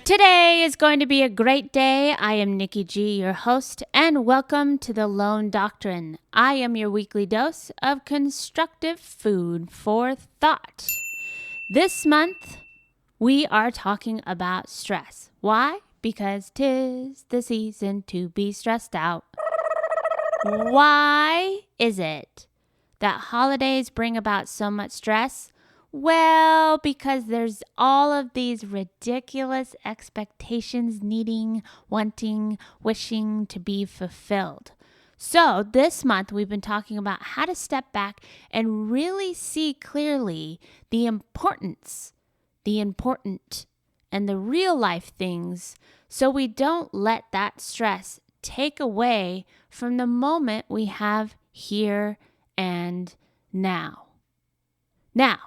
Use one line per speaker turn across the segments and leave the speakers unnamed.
Today is going to be a great day. I am Nikki G, your host, and welcome to the Lone Doctrine. I am your weekly dose of constructive food for thought. This month, we are talking about stress. Why? Because 'tis the season to be stressed out. Why is it that holidays bring about so much stress? Well, because there's all of these ridiculous expectations needing, wanting, wishing to be fulfilled. So this month we've been talking about how to step back and really see clearly the important, and the real life things so we don't let that stress take away from the moment we have here and now. Now,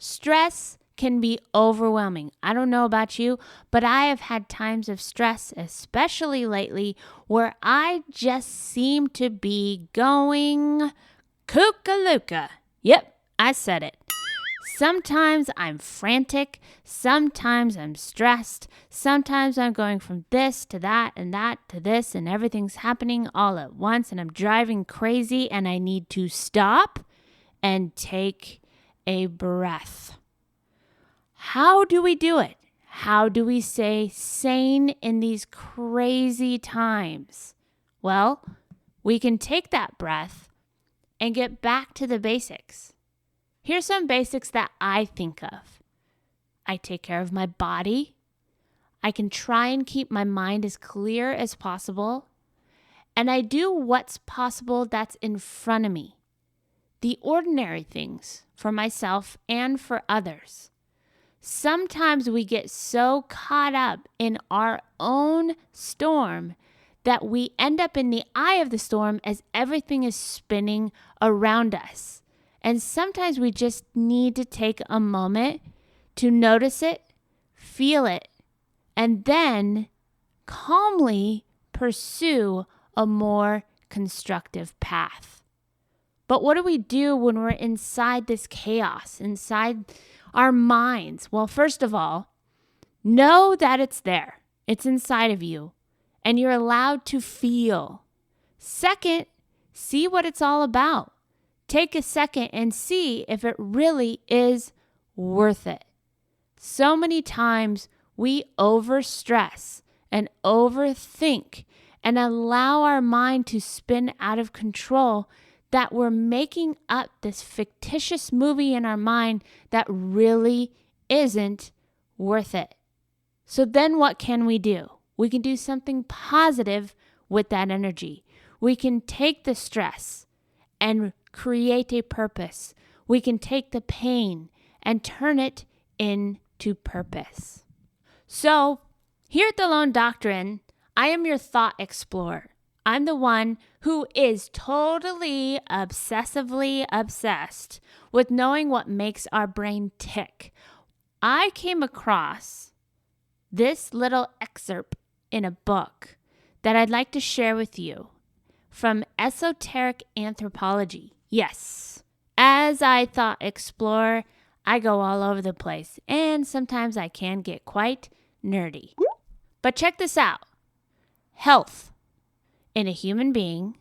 stress can be overwhelming. I don't know about you, but I have had times of stress, especially lately, where I just seem to be going kookalooka. Yep, I said it. Sometimes I'm frantic. Sometimes I'm stressed. Sometimes I'm going from this to that to this, and everything's happening all at once, and I'm driving crazy, and I need to stop and take a breath. How do we do it? How do we stay sane in these crazy times? Well, we can take that breath and get back to the basics. Here's some basics that I think of. I take care of my body. I can try and keep my mind as clear as possible. And I do what's possible that's in front of me. The ordinary things for myself and for others. Sometimes we get so caught up in our own storm that we end up in the eye of the storm as everything is spinning around us. And sometimes we just need to take a moment to notice it, feel it, and then calmly pursue a more constructive path. But what do we do when we're inside this chaos, inside our minds? Well, first of all, know that it's there. It's inside of you, and you're allowed to feel. Second, see what it's all about. Take a second and see if it really is worth it. So many times we overstress and overthink and allow our mind to spin out of control that we're making up this fictitious movie in our mind that really isn't worth it. So then what can we do? We can do something positive with that energy. We can take the stress and create a purpose. We can take the pain and turn it into purpose. So here at the Lone Doctrine, I am your thought explorer. I'm the one who is totally obsessively obsessed with knowing what makes our brain tick. I came across this little excerpt in a book that I'd like to share with you from Esoteric Anthropology. Yes, as I thought explorer, I go all over the place, and sometimes I can get quite nerdy. But check this out. Health in a human being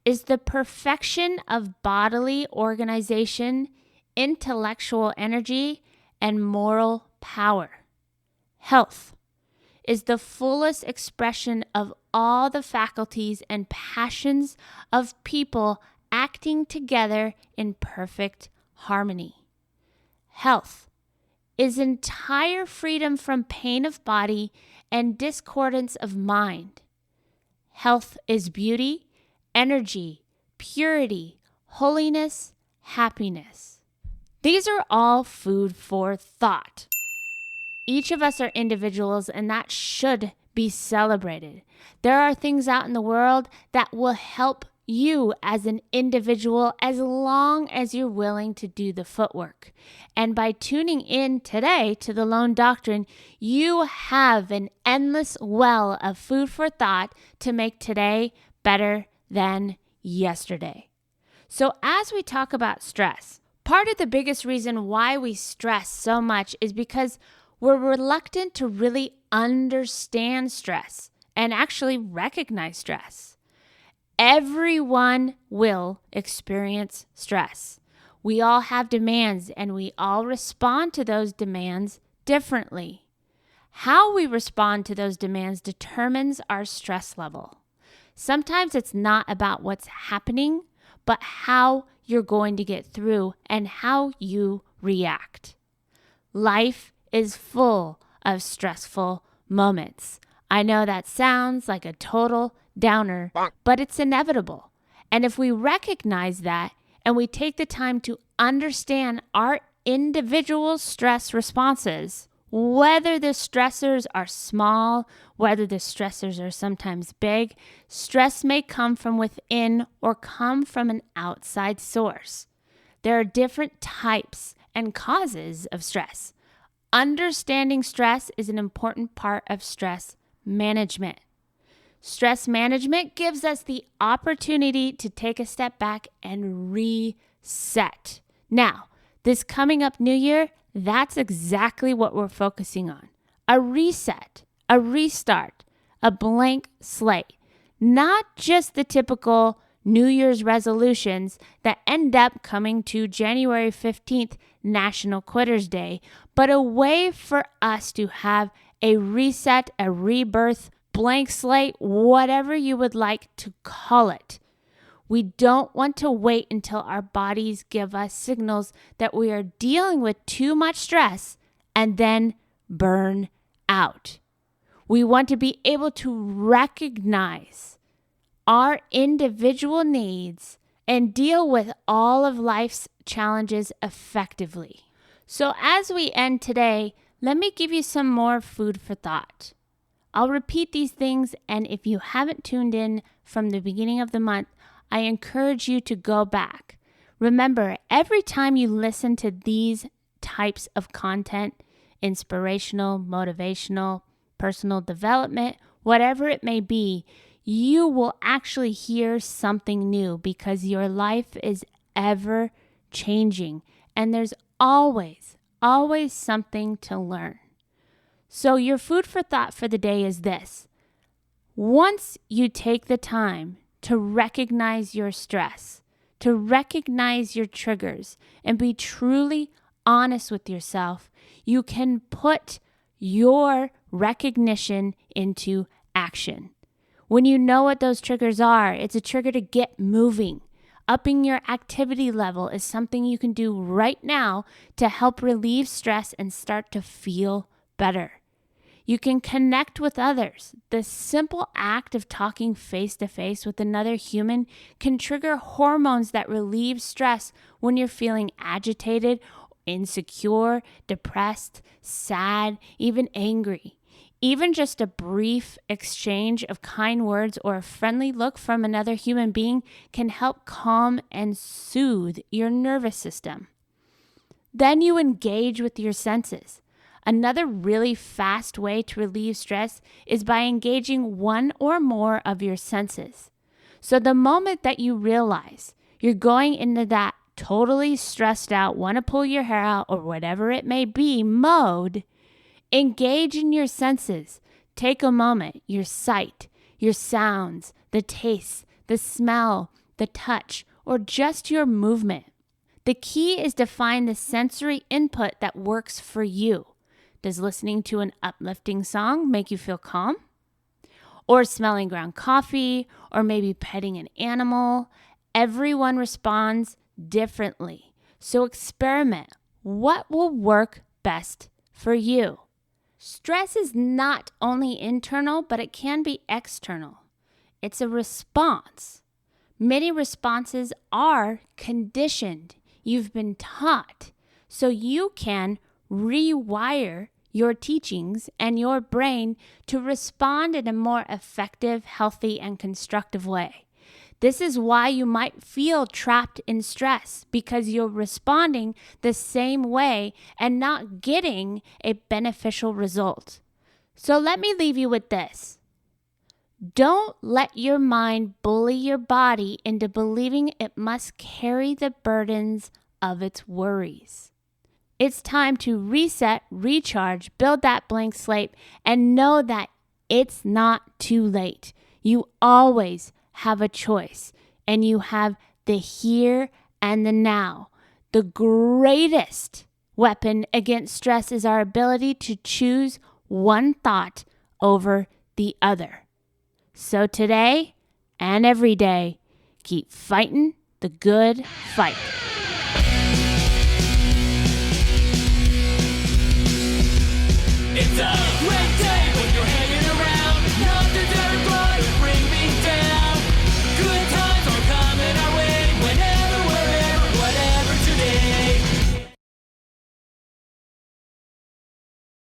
is the perfection of bodily organization, intellectual energy, and moral power. Health is the fullest expression of all the faculties and passions of people acting together in perfect harmony. Health is entire freedom from pain of body and discordance of mind. Health is beauty, energy, purity, holiness, happiness. These are all food for thought. Each of us are individuals, and that should be celebrated. There are things out in the world that will help you as an individual as long as you're willing to do the footwork. And by tuning in today to the Lone Doctrine, you have an endless well of food for thought to make today better than yesterday. So as we talk about stress, part of the biggest reason why we stress so much is because we're reluctant to really understand stress and actually recognize stress. Everyone will experience stress. We all have demands and we all respond to those demands differently. How we respond to those demands determines our stress level. Sometimes it's not about what's happening, but how you're going to get through and how you react. Life is full of stressful moments. I know that sounds like a total downer, but it's inevitable. And if we recognize that and we take the time to understand our individual stress responses, whether the stressors are small, whether the stressors are sometimes big, stress may come from within or come from an outside source. There are different types and causes of stress. Understanding stress is an important part of stress management. Stress management gives us the opportunity to take a step back and reset. Now, this coming up new year, that's exactly what we're focusing on. A reset, a restart, a blank slate. Not just the typical New Year's resolutions that end up coming to January 15th, National Quitters Day, but a way for us to have a reset, a rebirth, blank slate, whatever you would like to call it. We don't want to wait until our bodies give us signals that we are dealing with too much stress and then burn out. We want to be able to recognize our individual needs and deal with all of life's challenges effectively. So as we end today, let me give you some more food for thought. I'll repeat these things, and if you haven't tuned in from the beginning of the month, I encourage you to go back. Remember, every time you listen to these types of content, inspirational, motivational, personal development, whatever it may be, you will actually hear something new because your life is ever changing and there's always something to learn. So your food for thought for the day is this. Once you take the time to recognize your stress, to recognize your triggers, and be truly honest with yourself, you can put your recognition into action. When you know what those triggers are, it's a trigger to get moving. Upping your activity level is something you can do right now to help relieve stress and start to feel better. You can connect with others. The simple act of talking face to face with another human can trigger hormones that relieve stress when you're feeling agitated, insecure, depressed, sad, even angry. Even just a brief exchange of kind words or a friendly look from another human being can help calm and soothe your nervous system. Then you engage with your senses. Another really fast way to relieve stress is by engaging one or more of your senses. So the moment that you realize you're going into that totally stressed out, want to pull your hair out or whatever it may be mode, engage in your senses. Take a moment, your sight, your sounds, the taste, the smell, the touch, or just your movement. The key is to find the sensory input that works for you. Does listening to an uplifting song make you feel calm? Or smelling ground coffee, or maybe petting an animal? Everyone responds differently. So experiment. What will work best for you? Stress is not only internal, but it can be external. It's a response. Many responses are conditioned. You've been taught. So you can rewire your teachings and your brain to respond in a more effective, healthy, and constructive way. This is why you might feel trapped in stress, because you're responding the same way and not getting a beneficial result. So let me leave you with this. Don't let your mind bully your body into believing it must carry the burdens of its worries. It's time to reset, recharge, build that blank slate, and know that it's not too late. You always have a choice, and you have the here and the now. The greatest weapon against stress is our ability to choose one thought over the other. So today and every day, keep fighting the good fight.